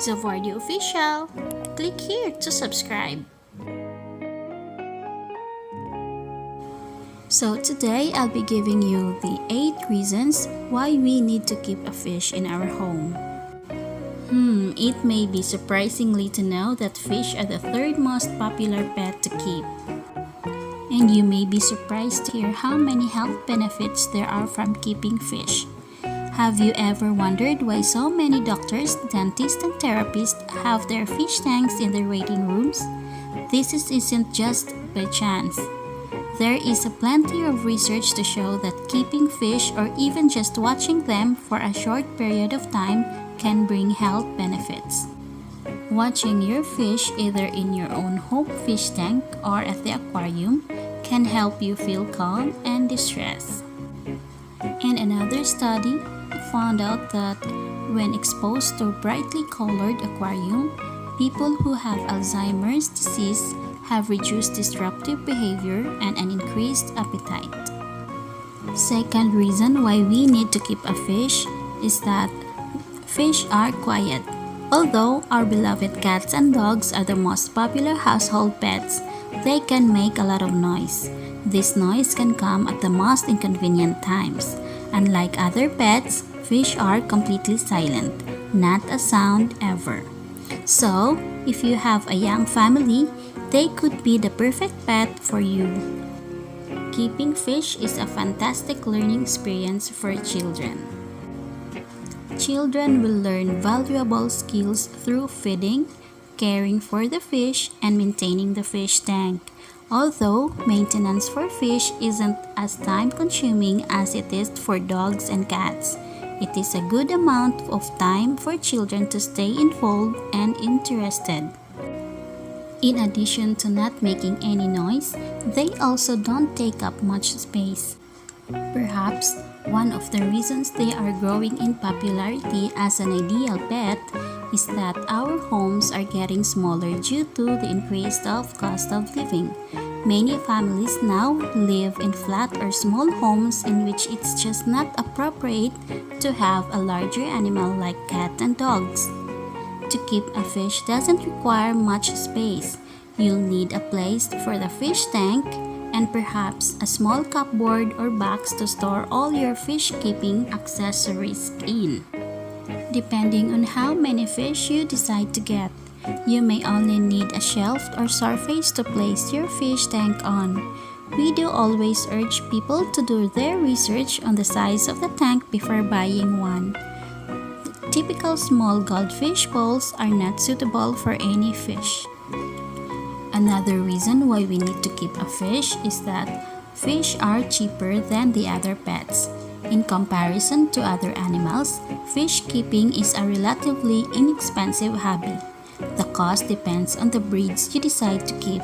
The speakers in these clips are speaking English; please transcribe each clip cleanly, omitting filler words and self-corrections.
Devote Official. Click here to subscribe. So today I'll be giving you the 8 reasons why we need to keep a fish in our home. It may be surprisingly to know that fish are the third most popular pet to keep. And you may be surprised to hear how many health benefits there are from keeping fish. Have you ever wondered why so many doctors, dentists, and therapists have their fish tanks in their waiting rooms? This isn't just by chance. There is plenty of research to show that keeping fish or even just watching them for a short period of time can bring health benefits. Watching your fish either in your own home fish tank or at the aquarium can help you feel calm and distressed. And another study found out that when exposed to a brightly colored aquarium, people who have Alzheimer's disease have reduced disruptive behavior and an increased appetite. Second reason why we need to keep a fish is that fish are quiet. Although our beloved cats and dogs are the most popular household pets, they can make a lot of noise. This noise can come at the most inconvenient times. Unlike other pets, fish are completely silent, not a sound ever. So, if you have a young family, they could be the perfect pet for you. Keeping fish is a fantastic learning experience for children. Children will learn valuable skills through feeding, caring for the fish, and maintaining the fish tank. Although maintenance for fish isn't as time-consuming as it is for dogs and cats, it is a good amount of time for children to stay involved and interested. In addition to not making any noise, they also don't take up much space. Perhaps one of the reasons they are growing in popularity as an ideal pet is that our homes are getting smaller due to the increase of cost of living. Many families now live in flat or small homes in which it's just not appropriate to have a larger animal like cats and dogs. To keep a fish doesn't require much space. You'll need a place for the fish tank and perhaps a small cupboard or box to store all your fish keeping accessories in. Depending on how many fish you decide to get, you may only need a shelf or surface to place your fish tank on. We do always urge people to do their research on the size of the tank before buying one. Typical small goldfish bowls are not suitable for any fish. Another reason why we need to keep a fish is that fish are cheaper than the other pets. In comparison to other animals, fish keeping is a relatively inexpensive hobby. The cost depends on the breeds you decide to keep.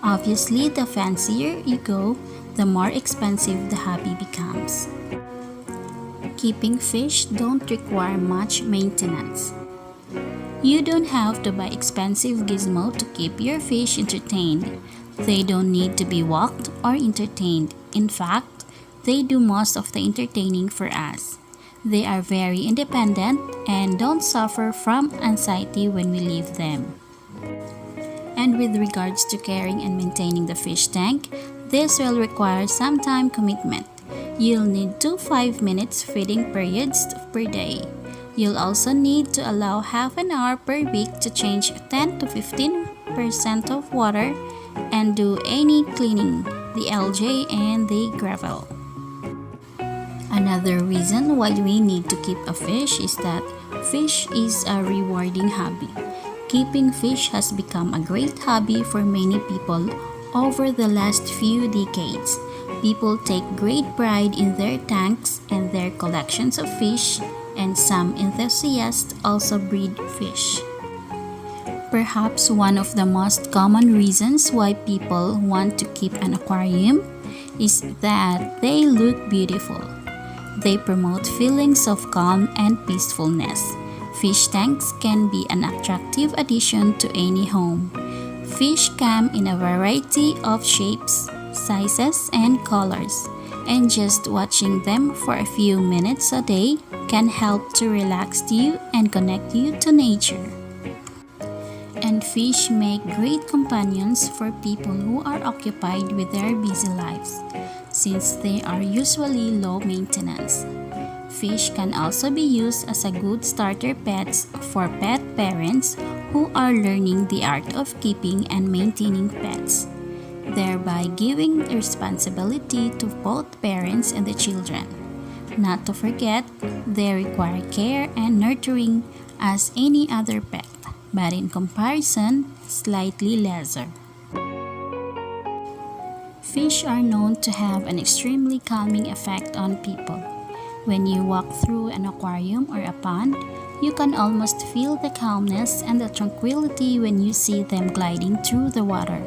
Obviously, the fancier you go, the more expensive the hobby becomes. Keeping fish don't require much maintenance. You don't have to buy expensive gizmo to keep your fish entertained. They don't need to be walked or entertained. In fact, they do most of the entertaining for us. They are very independent and don't suffer from anxiety when we leave them. And with regards to caring and maintaining the fish tank, this will require some time commitment. You'll need 2 5-minute feeding periods per day. You'll also need to allow half an hour per week to change 10 to 15% of water and do any cleaning, the algae and the gravel. Another reason why we need to keep a fish is that fish is a rewarding hobby. Keeping fish has become a great hobby for many people over the last few decades. People take great pride in their tanks and their collections of fish, and some enthusiasts also breed fish. Perhaps one of the most common reasons why people want to keep an aquarium is that they look beautiful. They promote feelings of calm and peacefulness. Fish tanks can be an attractive addition to any home. Fish come in a variety of shapes, sizes, and colors, and just watching them for a few minutes a day can help to relax you and connect you to nature. And fish make great companions for people who are occupied with their busy lives, since they are usually low maintenance. Fish can also be used as a good starter pets for pet parents who are learning the art of keeping and maintaining pets, thereby giving the responsibility to both parents and the children. Not to forget, they require care and nurturing as any other pet, but in comparison, slightly lesser. Fish are known to have an extremely calming effect on people. When you walk through an aquarium or a pond, you can almost feel the calmness and the tranquility when you see them gliding through the water.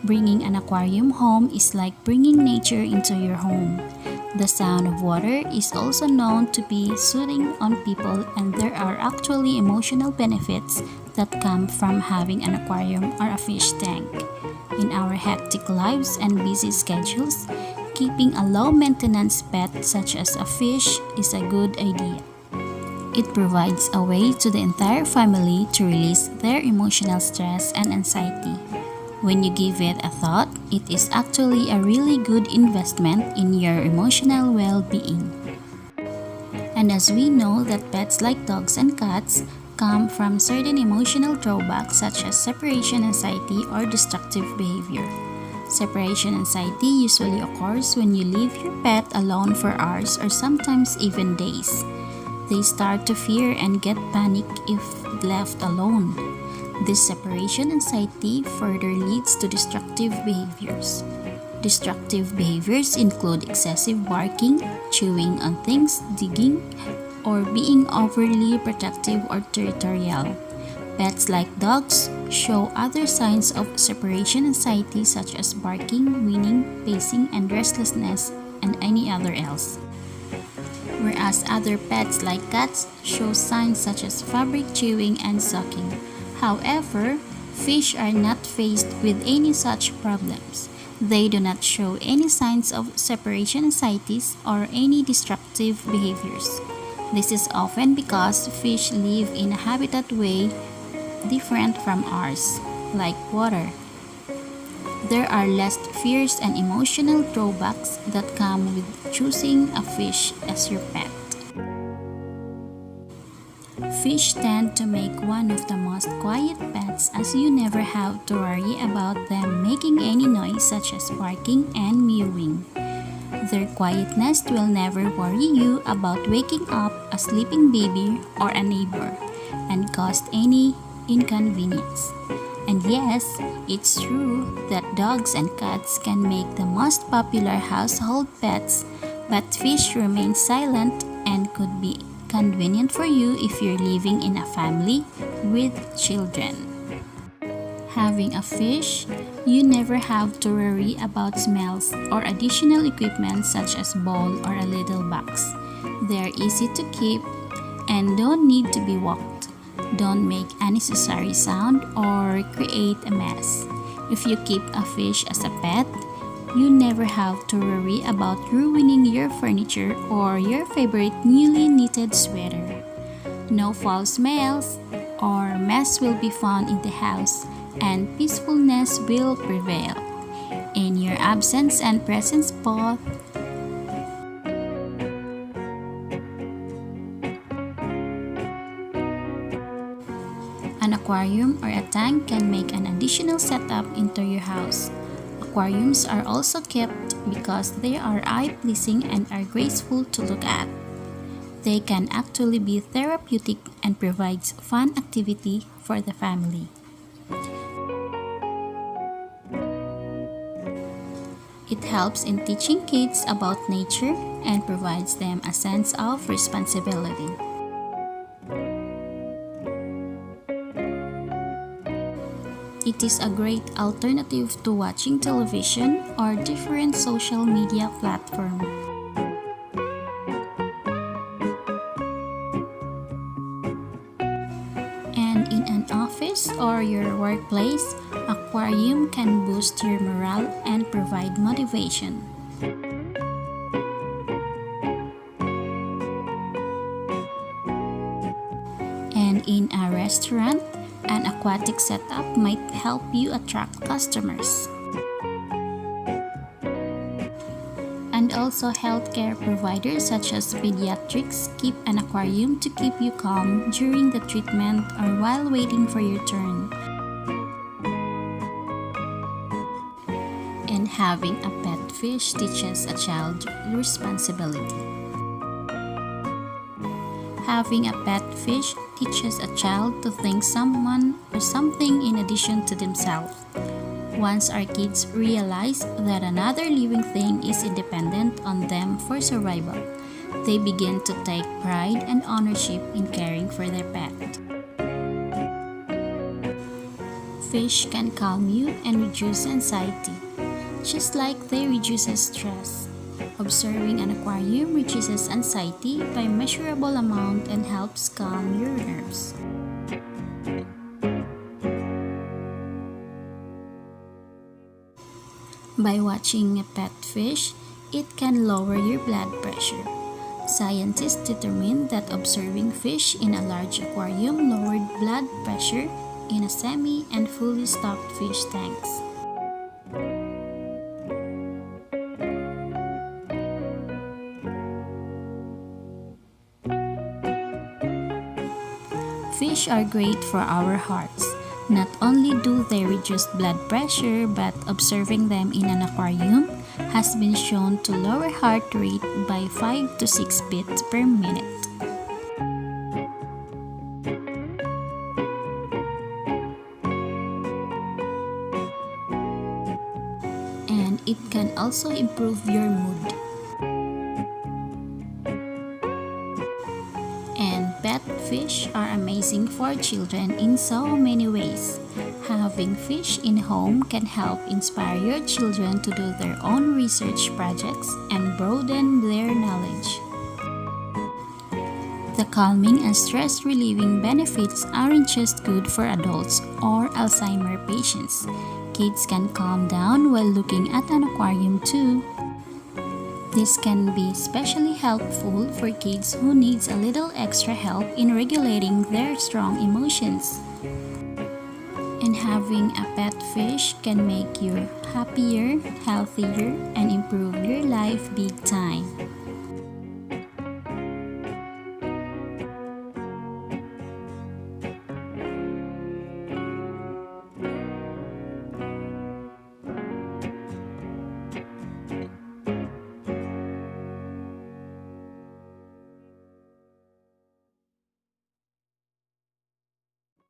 Bringing an aquarium home is like bringing nature into your home. The sound of water is also known to be soothing on people, and there are actually emotional benefits that come from having an aquarium or a fish tank. In our hectic lives and busy schedules, keeping a low-maintenance pet such as a fish is a good idea. It provides a way to the entire family to release their emotional stress and anxiety. When you give it a thought, it is actually a really good investment in your emotional well-being. And as we know that pets like dogs and cats come from certain emotional drawbacks such as separation anxiety or destructive behavior. Separation anxiety usually occurs when you leave your pet alone for hours or sometimes even days. They start to fear and get panic if left alone. This separation anxiety further leads to destructive behaviors. Destructive behaviors include excessive barking, chewing on things, digging, or being overly protective or territorial. Pets like dogs show other signs of separation anxiety such as barking, whining, pacing, and restlessness, and any other else. Whereas other pets like cats show signs such as fabric chewing and sucking. However, fish are not faced with any such problems. They do not show any signs of separation anxieties or any destructive behaviors. This is often because fish live in a habitat way different from ours, like water. There are less fears and emotional drawbacks that come with choosing a fish as your pet. Fish tend to make one of the most quiet pets as you never have to worry about them making any noise such as barking and mewing. Their quietness will never worry you about waking up a sleeping baby or a neighbor and cause any inconvenience. And yes, it's true that dogs and cats can make the most popular household pets, but fish remain silent and could be convenient for you if you're living in a family with children. Having a fish, you never have to worry about smells or additional equipment such as bowl or a little box. They're easy to keep and don't need to be walked. Don't make unnecessary sound or create a mess. If you keep a fish as a pet, you never have to worry about ruining your furniture or your favorite newly knitted sweater. No foul smells or mess will be found in the house, and peacefulness will prevail. In your absence and presence both, an aquarium or a tank can make an additional setup into your house. Aquariums are also kept because they are eye-pleasing and are graceful to look at. They can actually be therapeutic and provides fun activity for the family. It helps in teaching kids about nature and provides them a sense of responsibility. It is a great alternative to watching television or different social media platforms. And in an office or your workplace, aquarium can boost your morale and provide motivation. And in a restaurant, An aquatic setup might help you attract customers. And also healthcare providers such as pediatrics keep an aquarium to keep you calm during the treatment or while waiting for your turn. And having a pet fish teaches a child responsibility. Having a pet fish teaches a child to think someone or something in addition to themselves. Once our kids realize that another living thing is independent on them for survival, they begin to take pride and ownership in caring for their pet. Fish can calm you and reduce anxiety, just like they reduce stress. Observing an aquarium reduces anxiety by measurable amount and helps calm your nerves. By watching a pet fish, it can lower your blood pressure. Scientists determined that observing fish in a large aquarium lowered blood pressure in a semi and fully stocked fish tanks. Fish are great for our hearts. Not only do they reduce blood pressure, but observing them in an aquarium has been shown to lower heart rate by 5 to 6 beats per minute. And it can also improve your mood. And pet fish are amazing for children in so many ways. Having fish in home can help inspire your children to do their own research projects and broaden their knowledge. The calming and stress-relieving benefits aren't just good for adults or Alzheimer's patients. Kids can calm down while looking at an aquarium too. This can be especially helpful for kids who needs a little extra help in regulating their strong emotions. And having a pet fish can make you happier, healthier, and improve your life big time.